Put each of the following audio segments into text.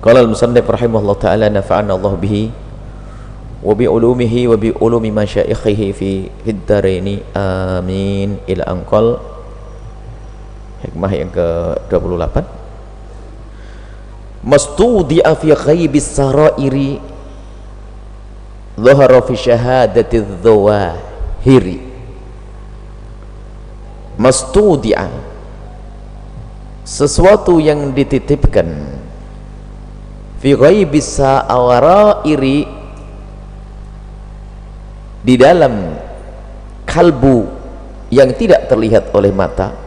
Qala al-musannif rahimahullah ta'ala nafa'ana Allah bihi wa bi ulumihi wa bi ulumi masyaikhihi fi daraini amin ila anqal. Hikmah yang ke-28, mastudi'a fi ghaibis sarairi dhahara fi syahadati dhawahiri. Mastudi'a, sesuatu yang dititipkan, fi ghaibis sarairi, di dalam kalbu yang tidak terlihat oleh mata,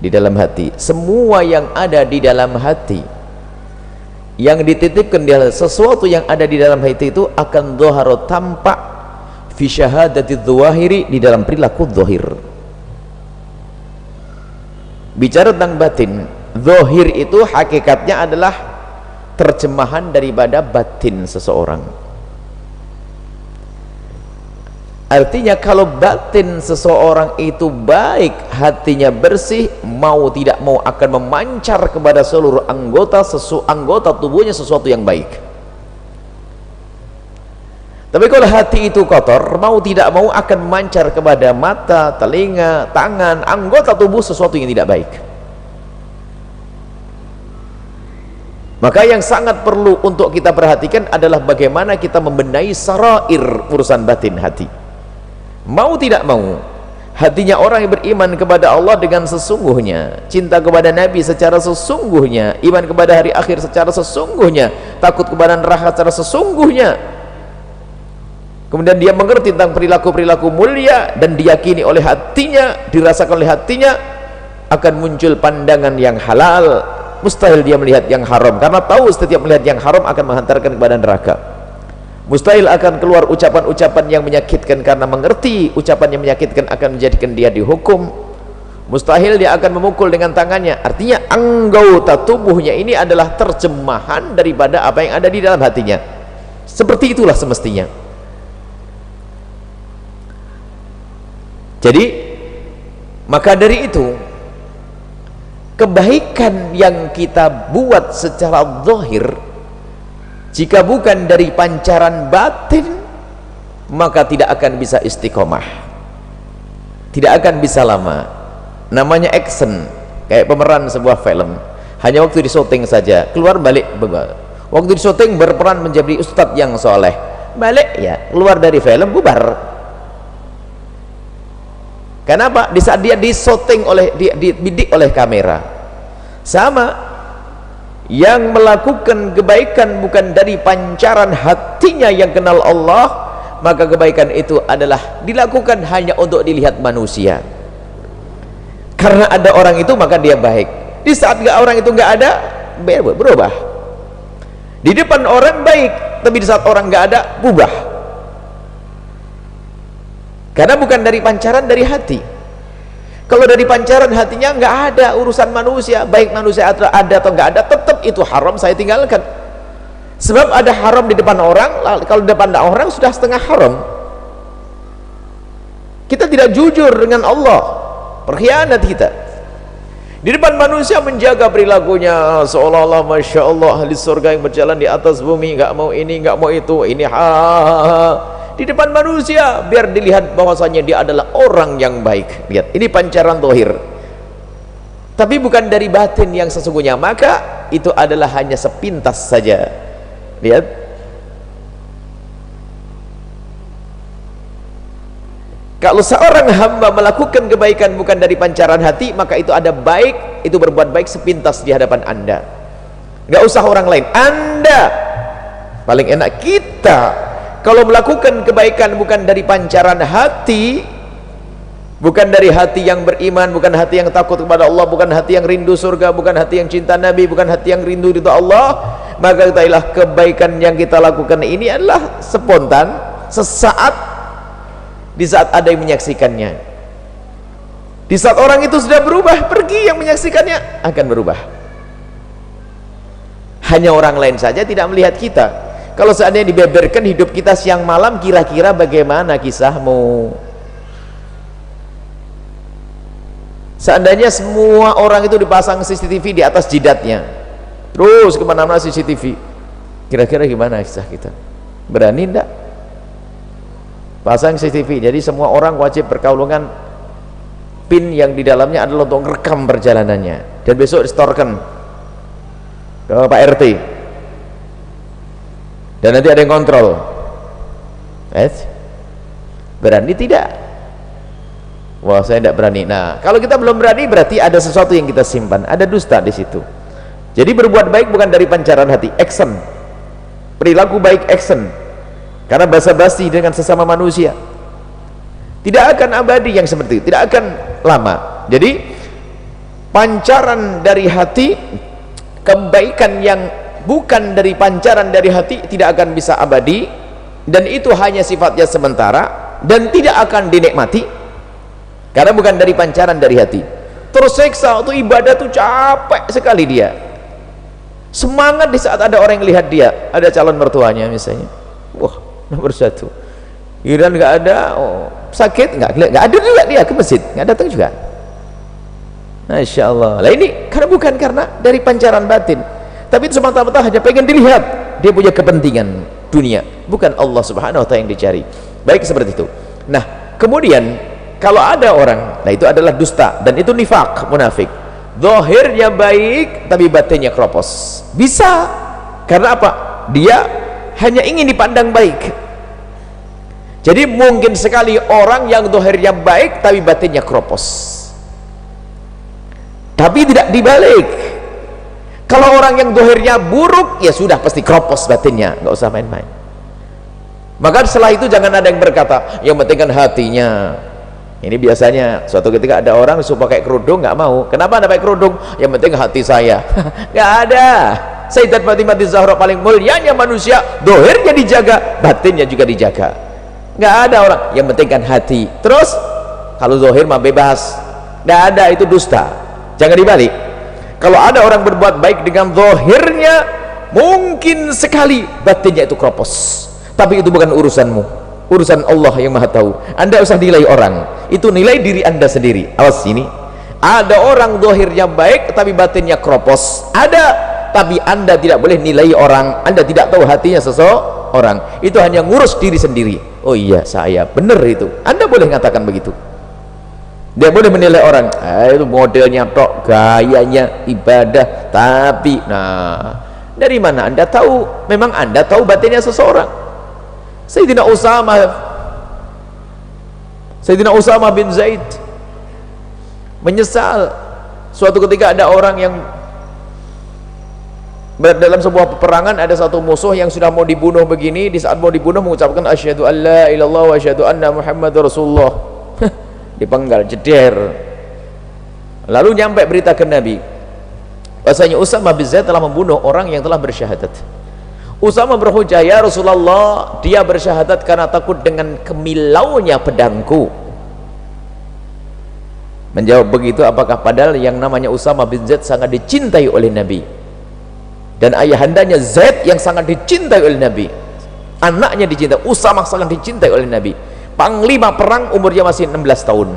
di dalam hati. Semua yang ada di dalam hati yang dititipkan di dalam sesuatu yang ada di dalam hati itu akan dhahara, tampak, fi syahadati dhawahiri, di dalam perilaku zahir. Bicara tentang batin, zahir itu hakikatnya adalah terjemahan daripada batin seseorang. Artinya kalau batin seseorang itu baik, hatinya bersih, mau tidak mau akan memancar kepada seluruh anggota tubuhnya sesuatu yang baik. Tapi kalau hati itu kotor, mau tidak mau akan memancar kepada mata, telinga, tangan, anggota tubuh sesuatu yang tidak baik. Maka yang sangat perlu untuk kita perhatikan adalah bagaimana kita membenahi sarair, urusan batin hati. Mau tidak mau, hatinya orang yang beriman kepada Allah dengan sesungguhnya, cinta kepada Nabi secara sesungguhnya, iman kepada hari akhir secara sesungguhnya, takut kepada neraka secara sesungguhnya, kemudian dia mengerti tentang perilaku-perilaku mulia dan diyakini oleh hatinya, dirasakan oleh hatinya, akan muncul pandangan yang halal. Mustahil dia melihat yang haram, karena tahu setiap melihat yang haram akan menghantarkan kepada neraka. Mustahil akan keluar ucapan-ucapan yang menyakitkan, karena mengerti ucapan yang menyakitkan akan menjadikan dia dihukum. Mustahil dia akan memukul dengan tangannya. Artinya anggota tubuhnya ini adalah terjemahan daripada apa yang ada di dalam hatinya. Seperti itulah semestinya. Jadi maka dari itu, kebaikan yang kita buat secara zahir, jika bukan dari pancaran batin, maka tidak akan bisa istiqomah, tidak akan bisa lama. Namanya action, kayak pemeran sebuah film, hanya waktu di syuting saja, keluar balik. Waktu di syuting berperan menjadi ustadz yang soleh, balik ya, keluar dari film bubar. Kenapa? Di saat dia disyuting oleh, dibidik oleh kamera. Sama, yang melakukan kebaikan bukan dari pancaran hatinya yang kenal Allah, maka kebaikan itu adalah dilakukan hanya untuk dilihat manusia. Karena ada orang itu maka dia baik. Di saat orang itu nggak ada, berubah. Di depan orang baik, tapi di saat orang nggak ada, berubah. Karena bukan dari pancaran dari hati. Kalau dari pancaran hatinya nggak ada urusan manusia, baik manusia ada atau nggak ada, tetap itu haram saya tinggalkan. Sebab ada haram di depan orang, kalau di depan orang sudah setengah haram. Kita tidak jujur dengan Allah, berkhianat kita. Di depan manusia menjaga perilakunya seolah-olah masya Allah ahli surga yang berjalan di atas bumi, nggak mau ini, nggak mau itu, ini di depan manusia biar dilihat bahwasanya dia adalah orang yang baik. Lihat, ini pancaran zahir, tapi bukan dari batin yang sesungguhnya. Maka itu adalah hanya sepintas saja. Lihat, kalau seorang hamba melakukan kebaikan bukan dari pancaran hati, maka itu ada baik, itu berbuat baik sepintas di hadapan Anda. Gak usah orang lain, Anda paling enak. Kita kalau melakukan kebaikan bukan dari pancaran hati, bukan dari hati yang beriman, bukan hati yang takut kepada Allah, bukan hati yang rindu surga, bukan hati yang cinta Nabi, bukan hati yang rindu ridha Allah, maka ketahuilah kebaikan yang kita lakukan ini adalah spontan, sesaat, di saat ada yang menyaksikannya. Di saat orang itu sudah berubah, pergi, yang menyaksikannya akan berubah. Hanya orang lain saja tidak melihat kita. Kalau seandainya dibeberkan hidup kita siang malam, kira-kira bagaimana kisahmu? Seandainya semua orang itu dipasang CCTV di atas jidatnya, terus kemana-mana CCTV. Kira-kira gimana kisah kita? Berani enggak? Pasang CCTV, jadi semua orang wajib perkaulungan pin yang di dalamnya adalah untuk merekam perjalanannya, dan besok distorkan ke Pak RT, dan nanti ada yang kontrol. Berani tidak? Wah, saya tidak berani. Nah, kalau kita belum berani berarti ada sesuatu yang kita simpan, ada dusta di situ. Jadi berbuat baik bukan dari pancaran hati, action, perilaku baik, action. Karena basa-basi dengan sesama manusia tidak akan abadi yang seperti itu, tidak akan lama. Jadi pancaran dari hati, kebaikan yang bukan dari pancaran dari hati tidak akan bisa abadi, dan itu hanya sifatnya sementara dan tidak akan dinikmati karena bukan dari pancaran dari hati. Tersiksa waktu ibadah tuh capek sekali dia, semangat di saat ada orang yang lihat dia, ada calon mertuanya misalnya, wah nomor satu, giliran nggak ada, oh, sakit nggak ada juga dia ke masjid, nggak datang juga. Masya Allah. Lah ini karena bukan karena dari pancaran batin, tapi itu semata-mata hanya pengen dilihat, dia punya kepentingan dunia, bukan Allah subhanahu wa ta'ala yang dicari. Baik seperti itu. Nah kemudian kalau ada orang, nah itu adalah dusta, dan itu nifak, munafik. Zahirnya baik tapi batinnya keropos. Bisa, karena apa? Dia hanya ingin dipandang baik. Jadi mungkin sekali orang yang zahirnya baik tapi batinnya keropos, tapi tidak dibalik. Kalau orang yang zahirnya buruk, ya sudah pasti keropos batinnya, nggak usah main-main. Maka setelah itu jangan ada yang berkata yang penting kan hatinya. Ini biasanya suatu ketika ada orang suka pakai kerudung, nggak mau. Kenapa anda pakai kerudung? Yang penting hati saya. Nggak ada. Sayyidat Fatimah Zahra paling mulianya manusia, zahirnya dijaga, batinnya juga dijaga. Nggak ada orang yang penting kan hati. Terus kalau zahir mah bebas, nggak ada, itu dusta. Jangan dibalik. Kalau ada orang berbuat baik dengan zahirnya, mungkin sekali batinnya itu keropos, tapi itu bukan urusanmu, urusan Allah yang maha tahu. Anda usah nilai orang, itu nilai diri anda sendiri. Awas ini, ada orang zahirnya baik tapi batinnya keropos, ada, tapi anda tidak boleh nilai orang. Anda tidak tahu hatinya seseorang, itu hanya ngurus diri sendiri. Oh iya saya benar itu, anda boleh mengatakan begitu. Dia boleh menilai orang, itu modelnya tok, gayanya ibadah, tapi nah dari mana anda tahu? Memang anda tahu batinnya seseorang. Sayyidina Usama bin Zaid menyesal suatu ketika ada orang yang dalam sebuah peperangan, ada satu musuh yang sudah mau dibunuh begini, di saat mau dibunuh mengucapkan asyhadu an la ilaha illallah wa asyhadu anna muhammadar rasulullah. Dipenggal, jeder. Lalu nyampe berita ke Nabi bahasanya Usama bin Zaid telah membunuh orang yang telah bersyahadat. Usama berhujah, ya Rasulullah, dia bersyahadat karena takut dengan kemilaunya pedangku. Menjawab begitu, apakah padahal yang namanya Usama bin Zaid sangat dicintai oleh Nabi, dan ayahandanya Zaid yang sangat dicintai oleh Nabi, anaknya dicintai, Usama sangat dicintai oleh Nabi, panglima perang, umurnya masih 16 tahun,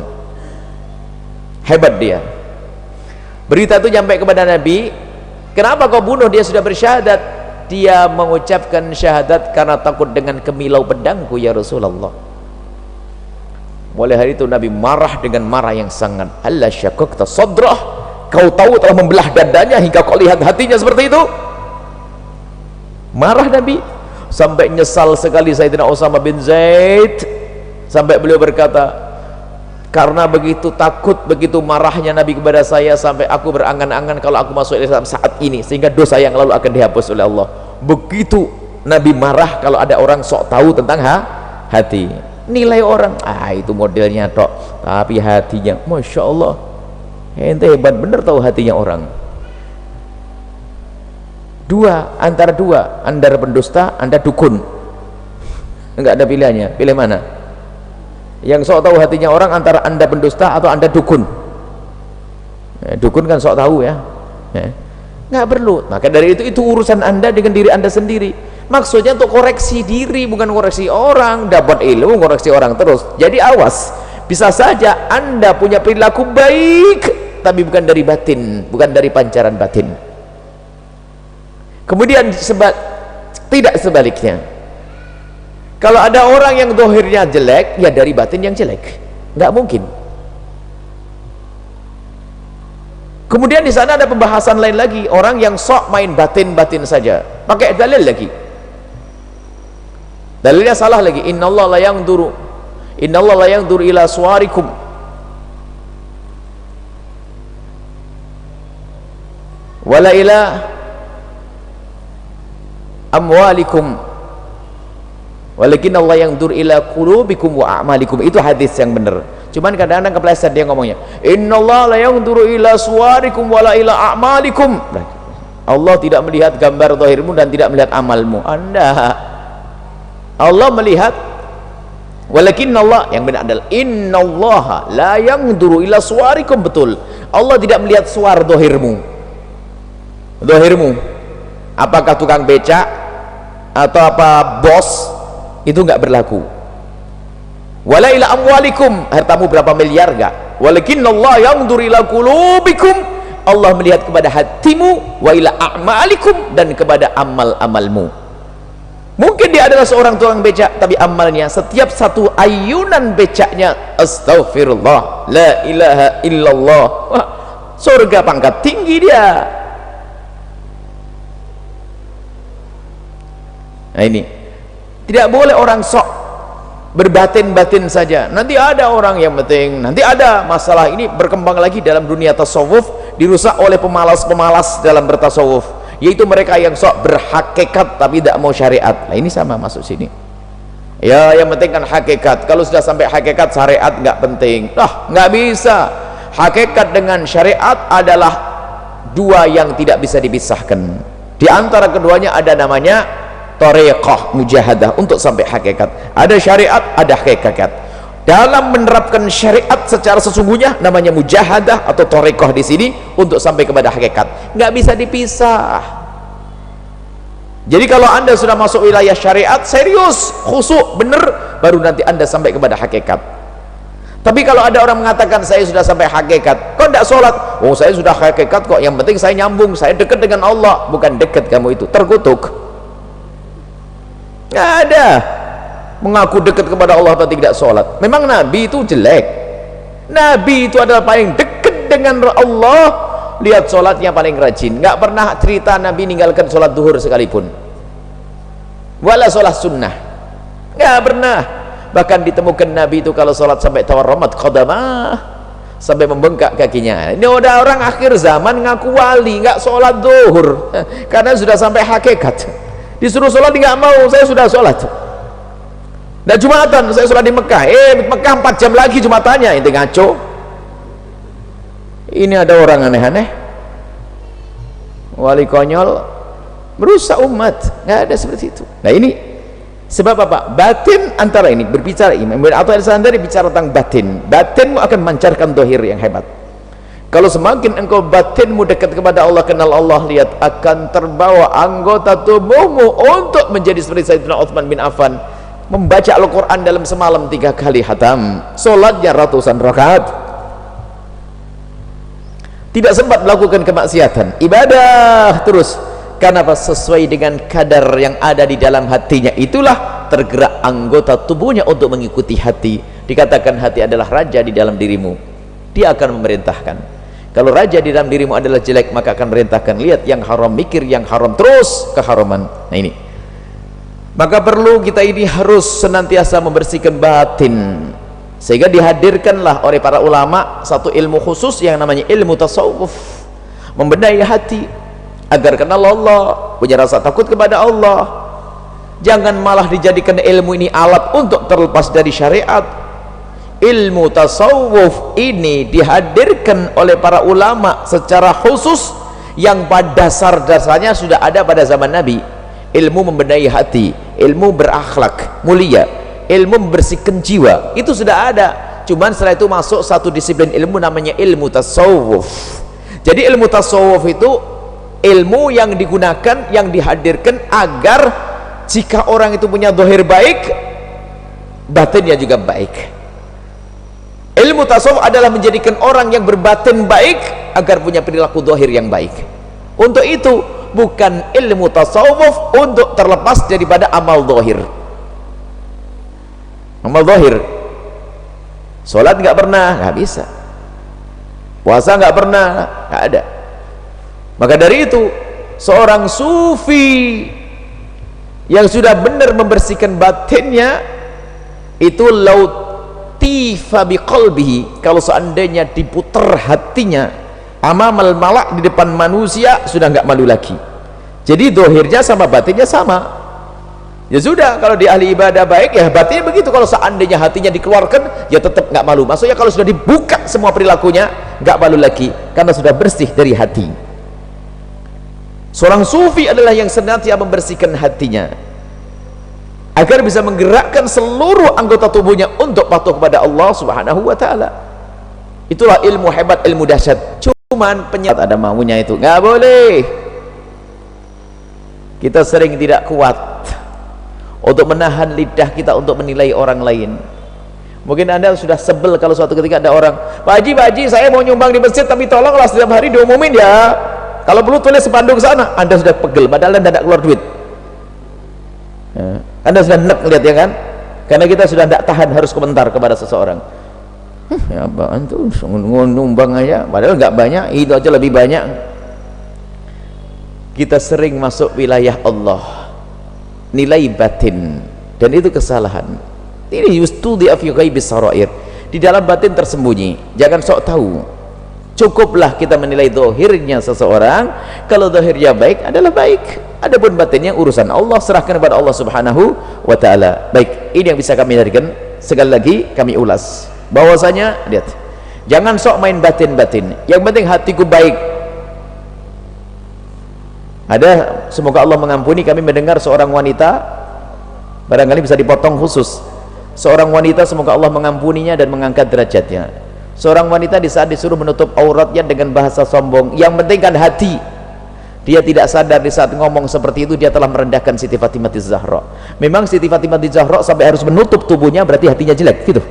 hebat dia. Berita itu sampai kepada Nabi, kenapa kau bunuh dia sudah bersyahadat? Dia mengucapkan syahadat karena takut dengan kemilau pedangku ya Rasulullah. Mulai hari itu Nabi marah dengan marah yang sangat. Halla syakakta sadrah, kau tahu telah membelah dadanya hingga kau lihat hatinya seperti itu? Marah Nabi sampai nyesal sekali Sayyidina Usama bin Zaid, sampai beliau berkata, karena begitu takut, begitu marahnya Nabi kepada saya, sampai aku berangan-angan kalau aku masuk Islam saat ini, sehingga dosa yang lalu akan dihapus oleh Allah. Begitu Nabi marah kalau ada orang sok tahu tentang hati. Nilai orang, itu modelnya tok, tapi hatinya, Masya Allah, ente hebat bener tahu hatinya orang. Antara dua, anda pendusta, anda dukun, enggak ada pilihannya. Pilih mana? Yang sok tahu hatinya orang antara anda pendusta atau anda dukun. Dukun kan sok tahu ya, nggak perlu. Maka dari itu urusan anda dengan diri anda sendiri. Maksudnya untuk koreksi diri, bukan koreksi orang. Dapat ilmu koreksi orang terus. Jadi awas, bisa saja anda punya perilaku baik tapi bukan dari batin, bukan dari pancaran batin. Kemudian tidak sebaliknya, kalau ada orang yang dohirnya jelek, ya dari batin yang jelek, nggak mungkin. Kemudian di sana ada pembahasan lain lagi, orang yang sok main batin-batin saja, pakai dalil lagi, dalilnya salah lagi. Innallaha la yanzuru ila suwarikum wala ila amwalikum walakin Allah yanzur ila qulubikum wa a'malikum. Itu hadis yang benar, cuman kadang-kadang kepleset dia ngomongnya, innallaha la yanzuru ila suwarikum wala ila a'malikum. Allah tidak melihat gambar zahirmu dan tidak melihat amalmu. Allah melihat, walakin Allah, yang benar adalah innallaha la yanzuru ila suwarikum. Betul, Allah tidak melihat suar zahirmu. Apakah tukang becak atau apa bos, itu nggak berlaku. Wala ila amwalikum, hartamu berapa miliar, enggak. Walakinnallaha yanzur ila qulubikum, Allah melihat kepada hatimu, wa ila a'malikum, dan kepada amal-amalmu. Mungkin dia adalah seorang tukang becak, tapi amalnya setiap satu ayunan becaknya astaghfirullah, la ilaha illallah. Wah, surga pangkat tinggi dia. Nah, ini tidak boleh orang sok berbatin-batin saja. Nanti ada orang yang penting, nanti ada masalah ini berkembang lagi dalam dunia tasawuf, dirusak oleh pemalas-pemalas dalam bertasawuf, yaitu mereka yang sok berhakikat tapi tidak mau syariat. Nah, ini sama masuk sini. Ya, yang penting kan hakikat. Kalau sudah sampai hakikat, syariat nggak penting. Nggak bisa. Hakikat dengan syariat adalah dua yang tidak bisa dipisahkan. Di antara keduanya ada namanya thariqah mujahadah untuk sampai hakikat. Ada syariat, ada hakikat. Dalam menerapkan syariat secara sesungguhnya namanya mujahadah atau thariqah di sini untuk sampai kepada hakikat. Nggak bisa dipisah. Jadi kalau Anda sudah masuk wilayah syariat, serius, khusyuk, benar, baru nanti Anda sampai kepada hakikat. Tapi kalau ada orang mengatakan saya sudah sampai hakikat, kok tidak sholat? Oh, saya sudah hakikat kok, yang penting saya nyambung, saya dekat dengan Allah. Bukan dekat kamu itu, terkutuk. Nggak ada mengaku dekat kepada Allah tapi tidak sholat. Memang Nabi itu jelek. Nabi itu adalah paling dekat dengan Allah. Lihat sholatnya paling rajin. Nggak pernah cerita Nabi ninggalkan sholat duhur sekalipun, wala sholat sunnah, nggak pernah. Bahkan ditemukan Nabi itu kalau sholat sampai tawarramat qadamah, sampai membengkak kakinya. Ini udah orang akhir zaman ngaku wali, nggak sholat duhur karena sudah sampai hakikat. Disuruh sholat nggak mau, saya sudah sholat. Dan Jumatan saya sholat di Mekah, Mekah 4 jam lagi Jumatannya. Itu ngaco. Ini ada orang aneh-aneh, wali konyol, merusak umat. Nggak ada seperti itu. Nah, ini sebab apa? Batin antara ini berbicara, Imam atau Al-Sandari bicara tentang batin. Batinmu akan memancarkan dohir yang hebat. Kalau semakin engkau batinmu dekat kepada Allah, kenal Allah, lihat akan terbawa anggota tubuhmu untuk menjadi seperti Sayyidina Utsman bin Affan, membaca Al-Quran dalam semalam 3 kali khatam, sholatnya ratusan rakaat, tidak sempat melakukan kemaksiatan, ibadah terus. Kenapa? Sesuai dengan kadar yang ada di dalam hatinya, itulah tergerak anggota tubuhnya untuk mengikuti hati. Dikatakan hati adalah raja di dalam dirimu, dia akan memerintahkan. Kalau raja di dalam dirimu adalah jelek, maka akan merintahkan, lihat yang haram, mikir yang haram, terus keharaman. Nah, ini maka perlu kita ini harus senantiasa membersihkan batin, sehingga dihadirkanlah oleh para ulama satu ilmu khusus yang namanya ilmu tasawuf, membenahi hati agar kenal Allah, punya rasa takut kepada Allah. Jangan malah dijadikan ilmu ini alat untuk terlepas dari syariat. Ilmu tasawuf ini dihadirkan oleh para ulama secara khusus yang pada dasar-dasarnya sudah ada pada zaman Nabi. Ilmu membenahi hati, ilmu berakhlak mulia, ilmu membersihkan jiwa, itu sudah ada. Cuman setelah itu masuk satu disiplin ilmu namanya ilmu tasawuf. Jadi ilmu tasawuf itu ilmu yang digunakan, yang dihadirkan agar jika orang itu punya zahir baik, batinnya juga baik. Ilmu tasawuf adalah menjadikan orang yang berbatin baik agar punya perilaku zahir yang baik. Untuk itu bukan ilmu tasawuf untuk terlepas daripada amal zahir. Amal zahir, sholat nggak pernah, nggak bisa. Puasa nggak pernah, nggak ada. Maka dari itu seorang sufi yang sudah benar membersihkan batinnya itu lautifa biqalbihi, kalau seandainya diputar hatinya amamal malak di depan manusia sudah nggak malu lagi. Jadi dohirnya sama batinnya sama. Ya sudah, kalau di ahli ibadah baik ya batinnya begitu. Kalau seandainya hatinya dikeluarkan ya tetap nggak malu. Maksudnya kalau sudah dibuka semua perilakunya nggak malu lagi karena sudah bersih dari hati. Seorang sufi adalah yang senantiasa membersihkan hatinya agar bisa menggerakkan seluruh anggota tubuhnya untuk patuh kepada Allah Subhanahu wa ta'ala. Itulah ilmu hebat, ilmu dahsyat. Cuman penyat ada maunya itu nggak boleh. Kita sering tidak kuat untuk menahan lidah kita untuk menilai orang lain. Mungkin Anda sudah sebel kalau suatu ketika ada orang, Pak Haji, saya mau nyumbang di masjid tapi tolonglah setiap hari diumumin ya. Kalau perlu tulis sepanduk sana. Anda sudah pegel padahal Anda tidak keluar duit ya. Anda sudah nek lihat ya kan, karena kita sudah tidak tahan harus komentar kepada seseorang. Ya apaan tuh nyumbang aja padahal nggak banyak, itu aja lebih banyak. Kita sering masuk wilayah Allah, nilai batin, dan itu kesalahan. Ini yustudi fi ghaibis sarair, di dalam batin tersembunyi, jangan sok tahu. Cukuplah kita menilai zahirnya seseorang. Kalau zahirnya baik adalah baik, adapun batinnya urusan Allah, serahkan kepada Allah Subhanahu wa ta'ala. Baik, ini yang bisa kami jadikan. Sekali lagi kami ulas bahwasanya, lihat, jangan sok main batin-batin, yang penting hatiku baik. Ada, semoga Allah mengampuni, kami mendengar seorang wanita, barangkali bisa dipotong khusus, seorang wanita semoga Allah mengampuninya dan mengangkat derajatnya. Seorang wanita di saat disuruh menutup auratnya dengan bahasa sombong, yang penting kan hati. Dia tidak sadar di saat ngomong seperti itu dia telah merendahkan Siti Fatimah Zahra. Memang Siti Fatimah Zahra sampai harus menutup tubuhnya berarti hatinya jelek gitu.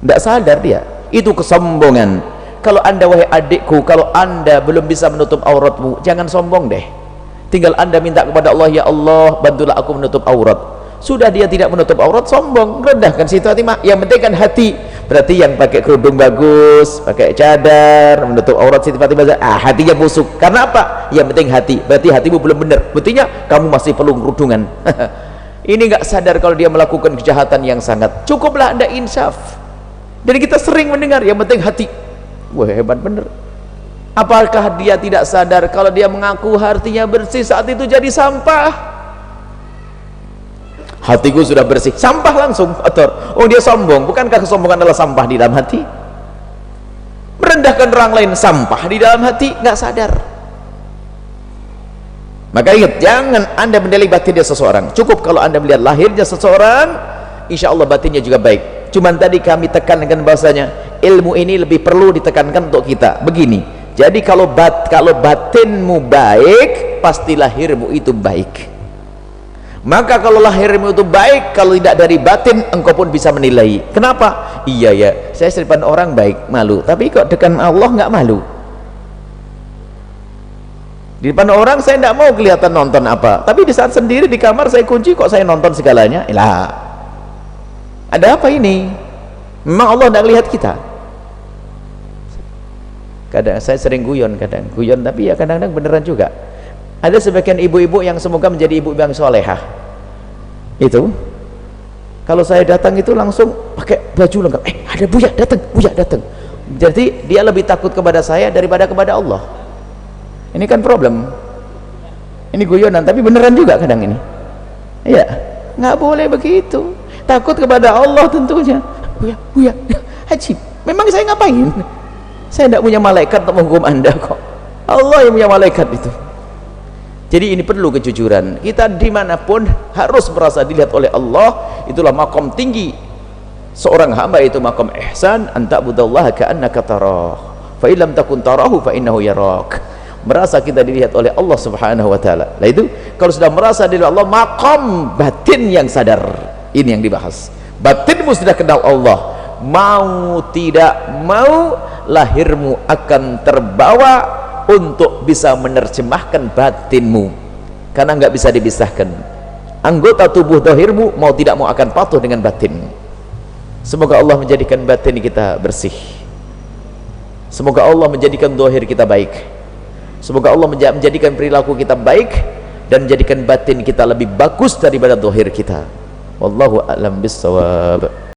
Tidak sadar dia, itu kesombongan. Kalau Anda, wahai adikku, kalau Anda belum bisa menutup auratmu, jangan sombong deh. Tinggal Anda minta kepada Allah, ya Allah bantulah aku menutup aurat. Sudah dia tidak menutup aurat, sombong, rendahkan Siti Fatimah. Yang penting kan hati. Berarti yang pakai kerudung bagus, pakai cadar, menutup aurat Siti Fatimah, hatinya busuk. Karena apa? Yang penting hati. Berarti hatimu belum benar, buktinya kamu masih perlu kerudungan. Ini nggak sadar kalau dia melakukan kejahatan yang sangat. Cukuplah Anda insaf. Dan kita sering mendengar yang penting hati. Wah, hebat bener. Apakah dia tidak sadar kalau dia mengaku hatinya bersih, saat itu jadi sampah? Hatiku sudah bersih, sampah langsung kotor. Oh, dia sombong. Bukankah kesombongan adalah sampah di dalam hati? Merendahkan orang lain, sampah di dalam hati, nggak sadar. Maka ingat, jangan Anda menilai batinnya seseorang. Cukup kalau Anda melihat lahirnya seseorang, insya Allah batinnya juga baik. Cuman tadi kami tekankan bahasanya ilmu ini lebih perlu ditekankan untuk kita. Begini, jadi kalau batinmu baik, pasti lahirmu itu baik. Maka kalau lahirmu itu baik, kalau tidak dari batin, engkau pun bisa menilai. Kenapa? Iya ya, saya di depan orang baik, malu, tapi kok dekat Allah nggak malu. Di depan orang saya tidak mau kelihatan nonton apa, tapi di saat sendiri di kamar saya kunci, kok saya nonton segalanya. Lah, ada apa ini? Memang Allah tidak lihat kita. Kadang saya sering guyon, tapi ya kadang-kadang beneran juga. Ada sebagian ibu-ibu yang semoga menjadi ibu-ibu yang solehah. Itu kalau saya datang itu langsung pakai baju lengkap. Ada Buya datang. Jadi dia lebih takut kepada saya daripada kepada Allah. Ini kan problem. Ini guyonan tapi beneran juga kadang ini. Iya, nggak boleh begitu. Takut kepada Allah tentunya. Buya, Haji, memang saya ngapain? Saya tidak punya malaikat untuk menghukum Anda kok. Allah yang punya malaikat itu. Jadi ini perlu kejujuran. Kita dimanapun harus merasa dilihat oleh Allah. Itulah makom tinggi seorang hamba, itu makom ihsan, anta'budallaha ka'annaka tarah fa illam takun tarahu fa innahu yarak. Merasa kita dilihat oleh Allah Subhanahu wa ta'ala. Nah itu kalau sudah merasa dilihat Allah, makom batin yang sadar. Ini yang dibahas. Batinmu sudah kenal Allah, mau tidak mau lahirmu akan terbawa untuk bisa menerjemahkan batinmu, karena nggak bisa dipisahkan. Anggota tubuh zahirmu mau tidak mau akan patuh dengan batin. Semoga Allah menjadikan batin kita bersih, semoga Allah menjadikan zahir kita baik, semoga Allah menjadikan perilaku kita baik dan menjadikan batin kita lebih bagus daripada zahir kita. Wallahu a'lam bissawab.